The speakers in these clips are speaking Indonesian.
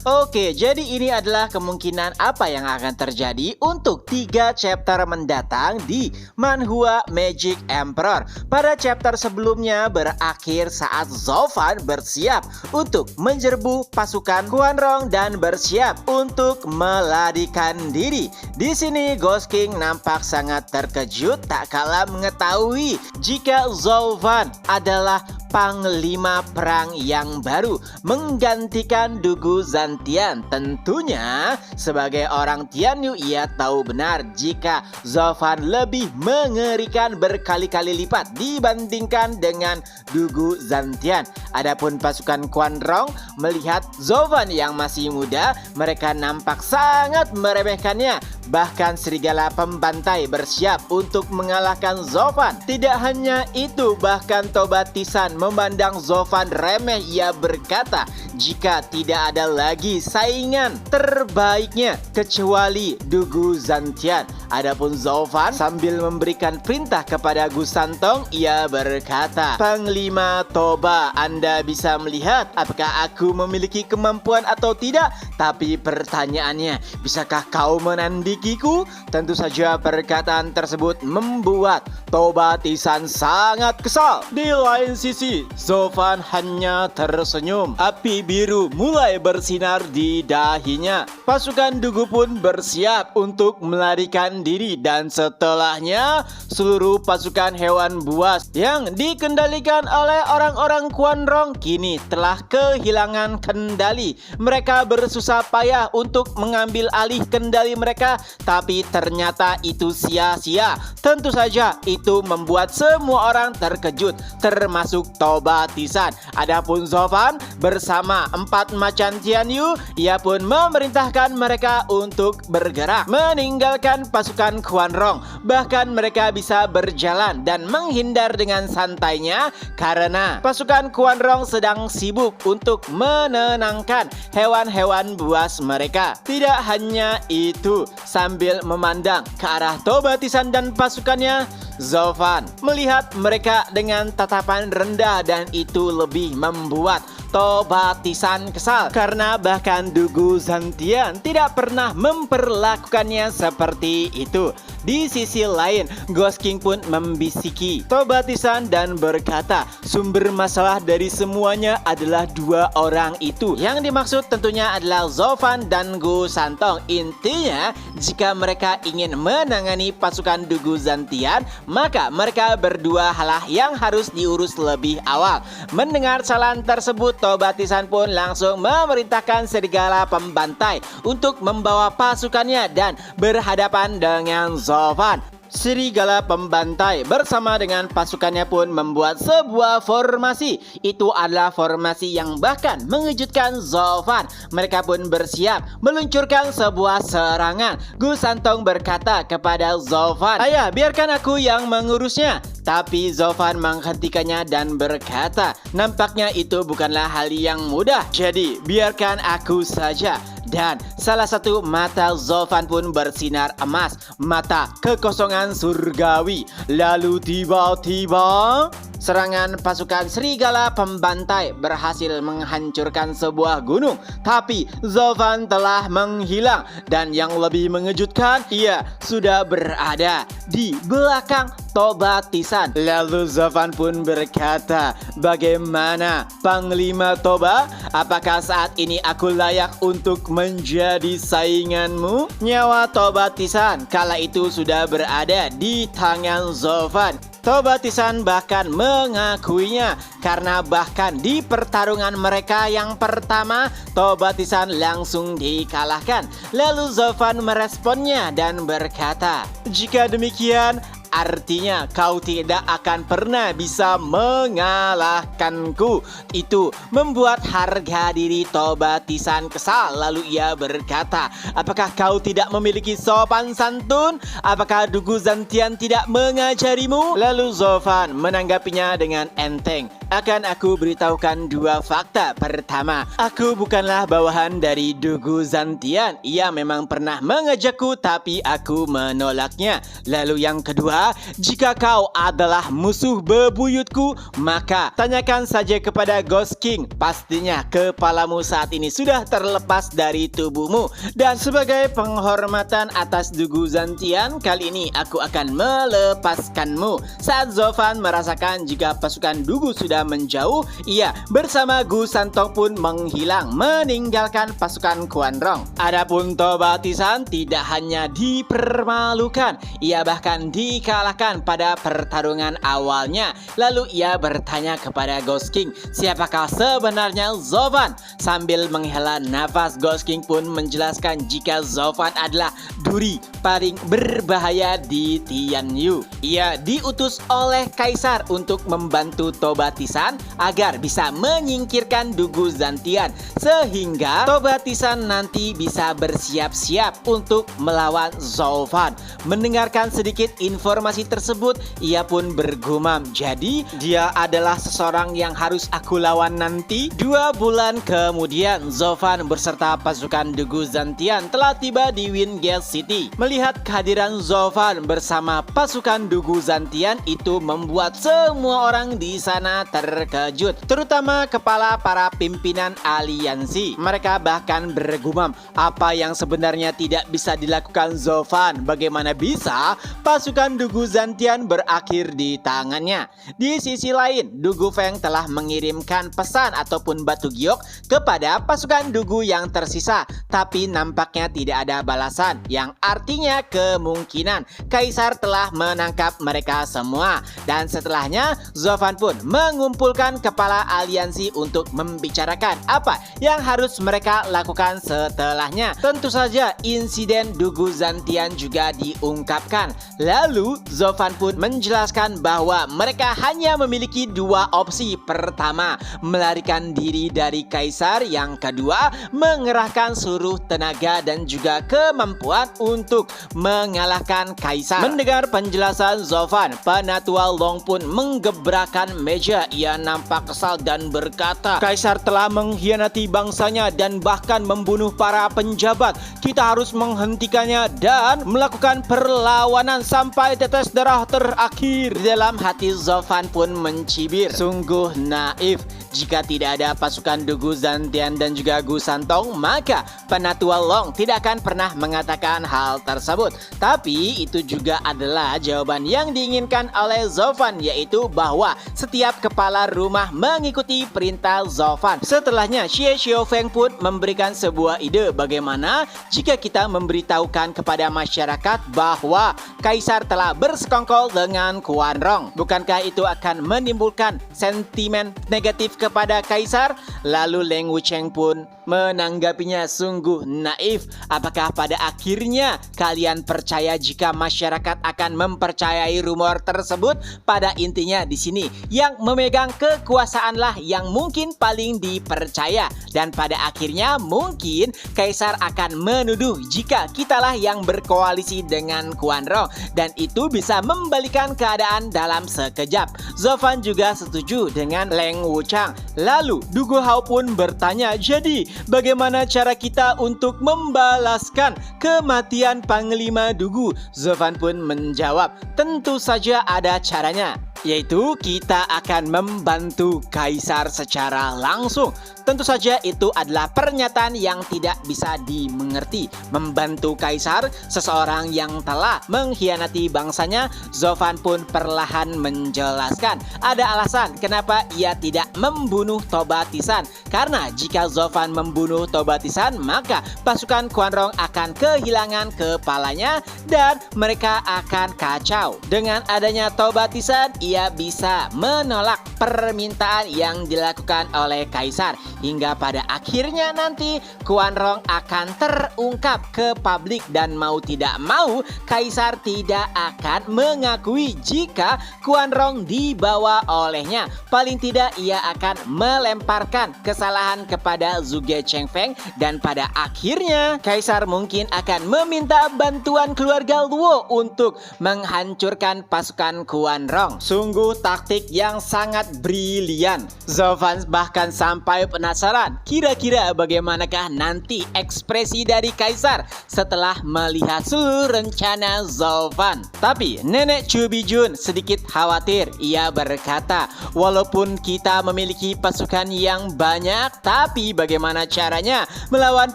Oke, jadi ini adalah kemungkinan apa yang akan terjadi untuk 3 chapter mendatang di Manhwa Magic Emperor. Pada chapter sebelumnya berakhir saat Zovan bersiap untuk menyerbu pasukan Quanrong dan bersiap untuk melarikan diri. Di sini Ghost King nampak sangat terkejut tak kalah mengetahui jika Zovan adalah panglima perang yang baru menggantikan Dugu Zantian. Tentunya sebagai orang Tianyu ia tahu benar jika Zovan lebih mengerikan berkali-kali lipat dibandingkan dengan Dugu Zantian. Adapun pasukan Quanrong melihat Zovan yang masih muda, mereka nampak sangat meremehkannya. Bahkan serigala pembantai bersiap untuk mengalahkan Zovan. Tidak hanya itu, bahkan Toba Tisan memandang Zovan remeh. Ia berkata jika tidak ada lagi saingan terbaiknya kecuali Dugu Zantian. Adapun Zovan sambil memberikan perintah kepada Gu Santong, ia berkata, "Panglima Toba, Anda bisa melihat apakah aku memiliki kemampuan atau tidak? Tapi pertanyaannya, bisakah kau menandikiku?" Tentu saja perkataan tersebut membuat Toba Tisan sangat kesal. Di lain sisi, Zovan hanya tersenyum. Api biru mulai bersinar di dahinya. Pasukan Dugu pun bersiap untuk melarikan diri dan setelahnya seluruh pasukan hewan buas yang dikendalikan oleh orang-orang Quanrong kini telah kehilangan kendali. Mereka bersusah payah untuk mengambil alih kendali mereka, tapi ternyata itu sia-sia. Tentu saja itu membuat semua orang terkejut, termasuk Toba Tisan. Adapun Zovan bersama 4 macan Tianyu, ia pun memerintahkan mereka untuk bergerak meninggalkan pasukan Quanrong. Bahkan mereka bisa berjalan dan menghindar dengan santainya karena pasukan Quanrong sedang sibuk untuk menenangkan hewan-hewan buas mereka. Tidak hanya itu, sambil memandang ke arah Toba Tisan dan pasukannya, Zovan melihat mereka dengan tatapan rendah dan itu lebih membuat Toba Tisan kesal karena bahkan Dugu Zantian tidak pernah memperlakukannya seperti itu. Di sisi lain, Ghost King pun membisiki Toba Tisan dan berkata, sumber masalah dari semuanya adalah 2 orang itu. Yang dimaksud tentunya adalah Zovan dan Gu Santong. Intinya, jika mereka ingin menangani pasukan Dugu Zantian, maka mereka berdua halah yang harus diurus lebih awal. Mendengar saran tersebut, Toba Tisan pun langsung memerintahkan serigala pembantai untuk membawa pasukannya dan berhadapan dengan Zovan. Serigala pembantai bersama dengan pasukannya pun membuat sebuah formasi. Itu adalah formasi yang bahkan mengejutkan Zovan. Mereka pun bersiap meluncurkan sebuah serangan. Gu Santong berkata kepada Zovan, "Ayah, biarkan aku yang mengurusnya." Tapi Zovan menghentikannya dan berkata, "Nampaknya itu bukanlah hal yang mudah. Jadi biarkan aku saja." Dan salah satu mata Zovan pun bersinar emas, mata kekosongan surgawi. Lalu tiba-tiba serangan pasukan serigala pembantai berhasil menghancurkan sebuah gunung. Tapi Zovan telah menghilang dan yang lebih mengejutkan, ia sudah berada di belakang Toba Tisan. Lalu Zovan pun berkata, "Bagaimana Panglima Toba? Apakah saat ini aku layak untuk menjadi sainganmu?" Nyawa Toba Tisan kala itu sudah berada di tangan Zovan. Toba Tisan bahkan mengakuinya karena bahkan di pertarungan mereka yang pertama, Toba Tisan langsung dikalahkan. Lalu Zovan meresponnya dan berkata, "Jika demikian, artinya kau tidak akan pernah bisa mengalahkanku." Itu membuat harga diri Toba Tisan kesal. Lalu ia berkata, "Apakah kau tidak memiliki sopan santun? Apakah Dugu Zantian tidak mengajarimu?" Lalu Zovan menanggapinya dengan enteng. "Akan aku beritahukan 2 fakta. Pertama, aku bukanlah bawahan dari Dugu Zantian. Ia memang pernah mengajakku tapi aku menolaknya. Lalu yang kedua, kedua, jika kau adalah musuh bebuyutku, maka tanyakan saja kepada Ghost King. Pastinya kepalamu saat ini sudah terlepas dari tubuhmu. Dan sebagai penghormatan atas Dugu Zantian, kali ini aku akan melepaskanmu. Saat Zovan merasakan jika pasukan Dugu sudah menjauh, ia bersama Gu Santong pun menghilang, meninggalkan pasukan Quan Rong. Adapun Toba Tisan tidak hanya dipermalukan, ia bahkan dikalahkan pada pertarungan awalnya. Lalu ia bertanya kepada Ghost King, siapakah sebenarnya Zovan? Sambil menghela nafas, Ghost King pun menjelaskan jika Zovan adalah duri paling berbahaya di Tianyu. Ia diutus oleh Kaisar untuk membantu Toba Tisan agar bisa menyingkirkan Dugu Zantian, sehingga Toba Tisan nanti bisa bersiap-siap untuk melawan Zovan. Mendengarkan sedikit informasi tersebut, ia pun bergumam, jadi dia adalah seseorang yang harus aku lawan nanti. 2 bulan kemudian, Zovan beserta pasukan Dugu Zantian telah tiba di Wingate City. Melihat kehadiran Zovan bersama pasukan Dugu Zantian itu membuat semua orang di sana terkejut, terutama kepala para pimpinan aliansi. Mereka bahkan bergumam, apa yang sebenarnya tidak bisa dilakukan Zovan? Bagaimana bisa pasukan Dugu Zantian berakhir di tangannya? Di sisi lain, Dugu Feng telah mengirimkan pesan ataupun batu giok kepada pasukan Dugu yang tersisa, tapi nampaknya tidak ada balasan, yang artinya kemungkinan Kaisar telah menangkap mereka semua. Dan setelahnya, Zovan pun mengumpulkan kepala aliansi untuk membicarakan apa yang harus mereka lakukan setelahnya. Tentu saja insiden Dugu Zantian juga diungkapkan. Lalu Zovan pun menjelaskan bahwa mereka hanya memiliki 2 opsi. Pertama, melarikan diri dari Kaisar. Yang kedua, mengerahkan seluruh tenaga dan juga kemampuan untuk mengalahkan Kaisar. Mendengar penjelasan Zovan, Penatua Long pun menggebrakan meja. Ia nampak kesal dan berkata, Kaisar telah mengkhianati bangsanya dan bahkan membunuh para penjabat. Kita harus menghentikannya dan melakukan perlawanan sampai tetes darah terakhir. Di dalam hati Zovan pun mencibir, sungguh naif. Jika tidak ada pasukan Dugu Zantian dan juga Gu Santong, maka Penatua Long tidak akan pernah mengatakan hal tersebut. Tapi itu juga adalah jawaban yang diinginkan oleh Zovan, yaitu bahwa setiap kepala rumah mengikuti perintah Zovan. Setelahnya, Xie Xiaofeng pun memberikan sebuah ide, bagaimana jika kita memberitahukan kepada masyarakat bahwa Kaisar telah bersekongkol dengan Quan Rong. Bukankah itu akan menimbulkan sentimen negatif kepada Kaisar? Lalu Leng Wucheng pun menanggapinya, sungguh naif. Apakah pada akhirnya kalian percaya jika masyarakat akan mempercayai rumor tersebut? Pada intinya di sini yang memegang kekuasaanlah yang mungkin paling dipercaya, dan pada akhirnya mungkin Kaisar akan menuduh jika kitalah yang berkoalisi dengan Quan Rong, dan itu bisa membalikan keadaan dalam sekejap. Zovan juga setuju dengan Leng Wucheng. Lalu Dugu Hao pun bertanya, jadi bagaimana cara kita untuk membalaskan kematian Panglima Dugu? Zovan pun menjawab, tentu saja ada caranya, yaitu kita akan membantu Kaisar secara langsung. Tentu saja itu adalah pernyataan yang tidak bisa dimengerti. Membantu Kaisar, seseorang yang telah mengkhianati bangsanya. Zovan pun perlahan menjelaskan ada alasan kenapa ia tidak membunuh Toba Tisan. Karena jika Zovan membunuh Toba Tisan, maka pasukan Quan Rong akan kehilangan kepalanya dan mereka akan kacau. Dengan adanya Toba Tisan, ia bisa menolak permintaan yang dilakukan oleh Kaisar. Hingga pada akhirnya nanti Quan Rong akan terungkap ke publik, dan mau tidak mau Kaisar tidak akan mengakui jika Quan Rong dibawa olehnya. Paling tidak ia akan melemparkan kesalahan kepada Zhuge Chengfeng, dan pada akhirnya Kaisar mungkin akan meminta bantuan keluarga Luo untuk menghancurkan pasukan Quan Rong. Sungguh taktik yang sangat brilian. Zovan bahkan sampai penasaran kira-kira bagaimanakah nanti ekspresi dari Kaisar setelah melihat seluruh rencana Zovan. Tapi Nenek Chubijun sedikit khawatir. Ia berkata, walaupun kita memiliki pasukan yang banyak, tapi bagaimana caranya melawan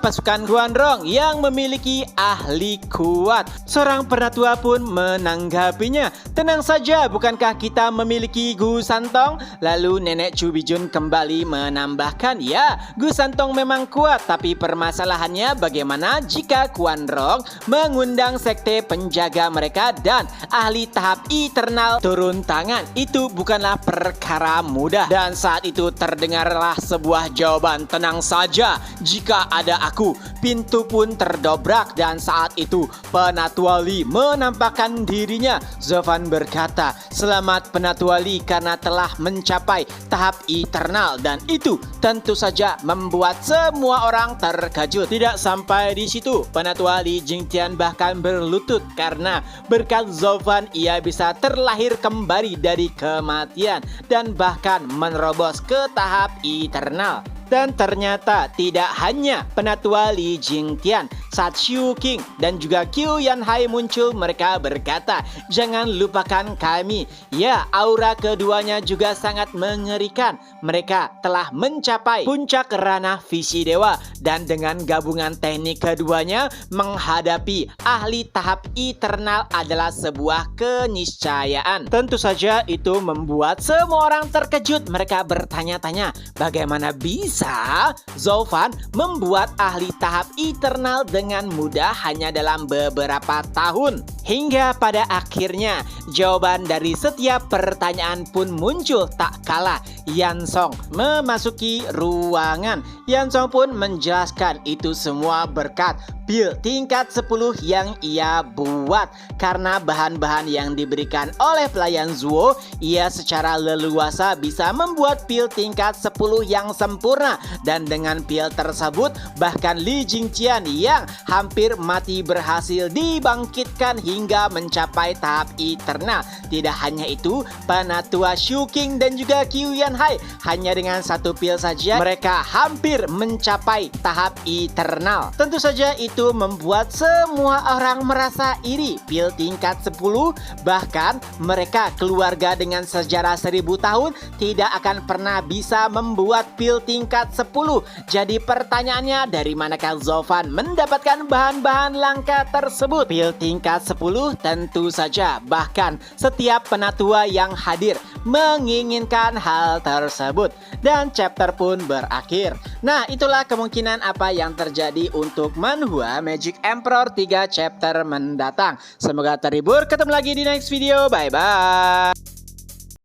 pasukan Guanrong yang memiliki ahli kuat? Seorang penatua pun menanggapinya, tenang saja, bukankah kita memiliki Gu Santong? Lalu Nenek Chubijun kembali menambahkan, ya, Gu Santong memang kuat, tapi permasalahannya bagaimana jika Guanrong mengundang sekte penjaga mereka dan ahli tahap eternal turun tangan? Itu bukanlah perkara mudah. Dan saat itu terdengarlah sebuah jawaban, tenang saja, jika ada aku, pintu pun terdobrak. Dan saat itu Penatua Li menampakkan dirinya. Zovan berkata, selamat Penatua Li karena telah mencapai tahap eternal, dan itu tentu saja membuat semua orang terkejut. Tidak sampai di situ, Penatua Li Jingtian bahkan berlutut karena berkat Zovan ia bisa terlahir kembali dari kematian dan bahkan menerobos ke tahap eternal. Dan ternyata tidak hanya Penatua Li Jingtian, saat Xiu Qing dan juga Qiu Yanhai muncul, mereka berkata, jangan lupakan kami. Ya, aura keduanya juga sangat mengerikan. Mereka telah mencapai puncak ranah visi dewa, dan dengan gabungan teknik keduanya menghadapi ahli tahap eternal adalah sebuah keniscayaan. Tentu saja itu membuat semua orang terkejut. Mereka bertanya-tanya, bagaimana bisa Zovan membuat ahli tahap eternal dengan mudah hanya dalam beberapa tahun? Hingga pada akhirnya jawaban dari setiap pertanyaan pun muncul. Tak kalah Yansong memasuki ruangan. Yansong pun menjelaskan itu semua berkat pil tingkat 10 yang ia buat. Karena bahan-bahan yang diberikan oleh pelayan Zuo, ia secara leluasa bisa membuat pil tingkat 10 yang sempurna. Dan dengan pil tersebut, bahkan Li Jingtian yang hampir mati berhasil dibangkitkan hingga mencapai tahap eternal. Tidak hanya itu, Penatua Xiu Qing dan juga Qiu Yanhai, hanya dengan satu pil saja mereka hampir mencapai tahap eternal. Tentu saja itu membuat semua orang merasa iri. Pil tingkat 10, bahkan mereka keluarga dengan sejarah 1000 tahun tidak akan pernah bisa membuat pil tingkat 10. Jadi pertanyaannya, dari manakah Zovan mendapatkan bahan-bahan langka tersebut? Pil tingkat 10 tentu saja, bahkan setiap penatua yang hadir menginginkan hal tersebut. Dan chapter pun berakhir. Nah, itulah kemungkinan apa yang terjadi untuk Manhwa Magic Emperor 3 chapter mendatang. Semoga terhibur. Ketemu lagi di next video. Bye bye.